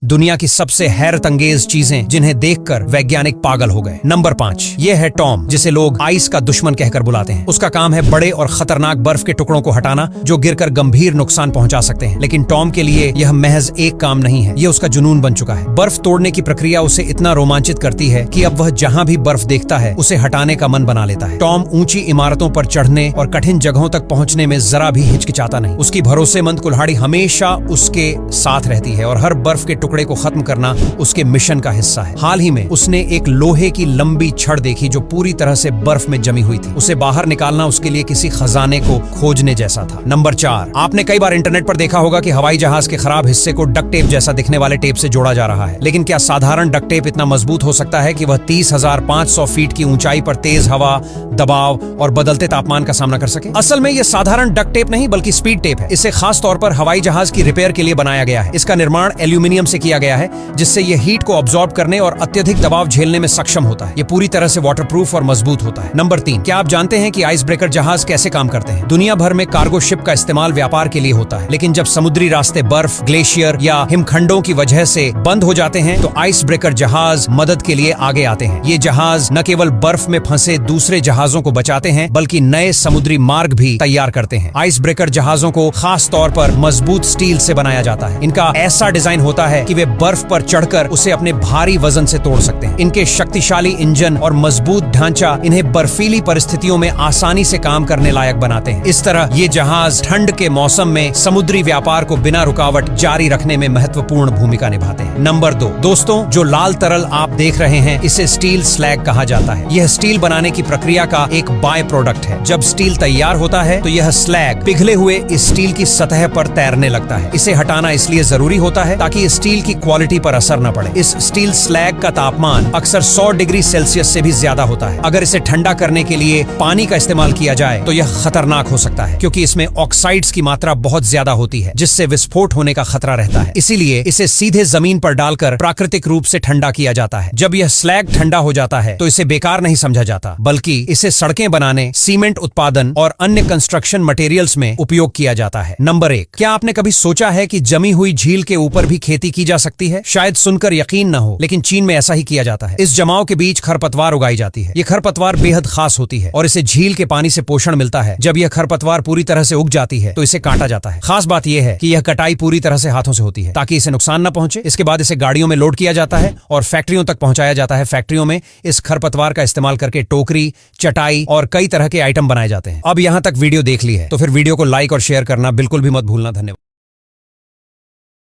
दुनिया की सबसे हैरत अंगेज चीजें जिन्हें देखकर वैज्ञानिक पागल हो गए। नंबर 5 ये है टॉम, जिसे लोग आइस का दुश्मन कहकर बुलाते हैं। उसका काम है बड़े और खतरनाक बर्फ के टुकड़ों को हटाना जो गिरकर गंभीर नुकसान पहुंचा सकते हैं। लेकिन टॉम के लिए यह महज एक काम नहीं है, ये उसका जुनून बन चुका है। बर्फ तोड़ने की प्रक्रिया उसे इतना रोमांचित करती है कि अब वह जहां भी बर्फ देखता है उसे हटाने का मन बना लेता है। टॉम ऊंची इमारतों पर चढ़ने और कठिन जगहों तक पहुंचने में जरा भी हिचकिचाता नहीं। उसकी भरोसेमंद कुल्हाड़ी हमेशा उसके साथ रहती है और हर बर्फ के टुकड़े को खत्म करना उसके मिशन का हिस्सा है। हाल ही में उसने एक लोहे की लंबी छड़ देखी जो पूरी तरह से बर्फ में जमी हुई थी। उसे बाहर निकालना उसके लिए किसी खजाने को खोजने जैसा था। नंबर 4 आपने कई बार इंटरनेट पर देखा होगा कि हवाई जहाज के खराब हिस्से को डक्ट टेप जैसा दिखने वाले टेप से जोड़ा जा रहा है। लेकिन क्या साधारण डक्ट टेप इतना मजबूत हो सकता है कि वह 30,500 फीट की ऊंचाई पर तेज हवा, दबाव और बदलते तापमान का सामना कर सके? असल में यह साधारण डक्ट टेप नहीं बल्कि स्पीड टेप है। इसे खास तौर पर हवाई जहाज की रिपेयर के लिए बनाया गया है। इसका निर्माण एल्यूमिनियम से किया गया है जिससे यह हीट को ऑब्जॉर्ब करने और अत्यधिक दबाव झेलने में सक्षम होता है। यह पूरी तरह से वाटरप्रूफ और मजबूत होता है। नंबर 3 क्या आप जानते हैं कि आइस ब्रेकर जहाज कैसे काम करते हैं? दुनिया भर में कार्गो शिप का इस्तेमाल व्यापार के लिए होता है, लेकिन जब समुद्री रास्ते बर्फ, ग्लेशियर या हिमखंडों की वजह से बंद हो जाते हैं तो आइस ब्रेकर जहाज मदद के लिए आगे आते हैं। ये जहाज न केवल बर्फ में फंसे दूसरे जहाजों को बचाते हैं बल्कि नए समुद्री मार्ग भी तैयार करते हैं। आइस ब्रेकर जहाजों को खास तौर पर मजबूत स्टील से बनाया जाता है। इनका ऐसा डिजाइन होता है कि वे बर्फ पर चढ़कर उसे अपने भारी वजन से तोड़ सकते हैं। इनके शक्तिशाली इंजन और मजबूत ढांचा इन्हें बर्फीली परिस्थितियों में आसानी से काम करने लायक बनाते हैं। इस तरह ये जहाज ठंड के मौसम में समुद्री व्यापार को बिना रुकावट जारी रखने में महत्वपूर्ण भूमिका निभाते हैं। नंबर 2 दोस्तों, जो लाल तरल आप देख रहे हैं इसे स्टील स्लैग कहा जाता है। यह स्टील बनाने की प्रक्रिया का एक बाय प्रोडक्ट है। जब स्टील तैयार होता है तो यह स्लैग पिघले हुए इस स्टील की सतह पर तैरने लगता है। इसे हटाना इसलिए जरूरी होता है ताकि स्टील की क्वालिटी पर असर न पड़े। इस स्टील स्लैग का तापमान अक्सर 100 डिग्री सेल्सियस से भी ज्यादा होता है। अगर इसे ठंडा करने के लिए पानी का इस्तेमाल किया जाए तो यह खतरनाक हो सकता है क्योंकि इसमें ऑक्साइड्स की मात्रा बहुत ज्यादा होती है जिससे विस्फोट होने का खतरा रहता है। इसीलिए इसे सीधे जमीन पर डालकर प्राकृतिक रूप से ठंडा किया जाता है। जब यह स्लैग ठंडा हो जाता है तो इसे बेकार नहीं समझा जाता बल्कि इसे सड़कें बनाने, सीमेंट उत्पादन और अन्य कंस्ट्रक्शन मटेरियल्स में उपयोग किया जाता है। नंबर 1 क्या आपने कभी सोचा है कि जमी हुई झील के ऊपर भी खेती की जा सकती है? शायद सुनकर यकीन न हो, लेकिन चीन में ऐसा ही किया जाता है। इस जमाव के बीच खरपतवार उगाई जाती है। ये खरपतवार बेहद खास होती है और इसे झील के पानी से पोषण मिलता है। जब यह खरपतवार पूरी तरह से उग जाती है तो इसे काटा जाता है। खास बात यह है कि यह कटाई पूरी तरह से हाथों से होती है ताकि इसे नुकसान न पहुंचे। इसके बाद इसे गाड़ियों में लोड किया जाता है और फैक्ट्रियों तक पहुंचाया जाता है। फैक्ट्रियों में इस खरपतवार का इस्तेमाल करके टोकरी, चटाई और कई तरह के आइटम बनाए जाते हैं। अब यहां तक वीडियो देख ली है तो फिर वीडियो को लाइक और शेयर करना बिल्कुल भी मत भूलना। धन्यवाद।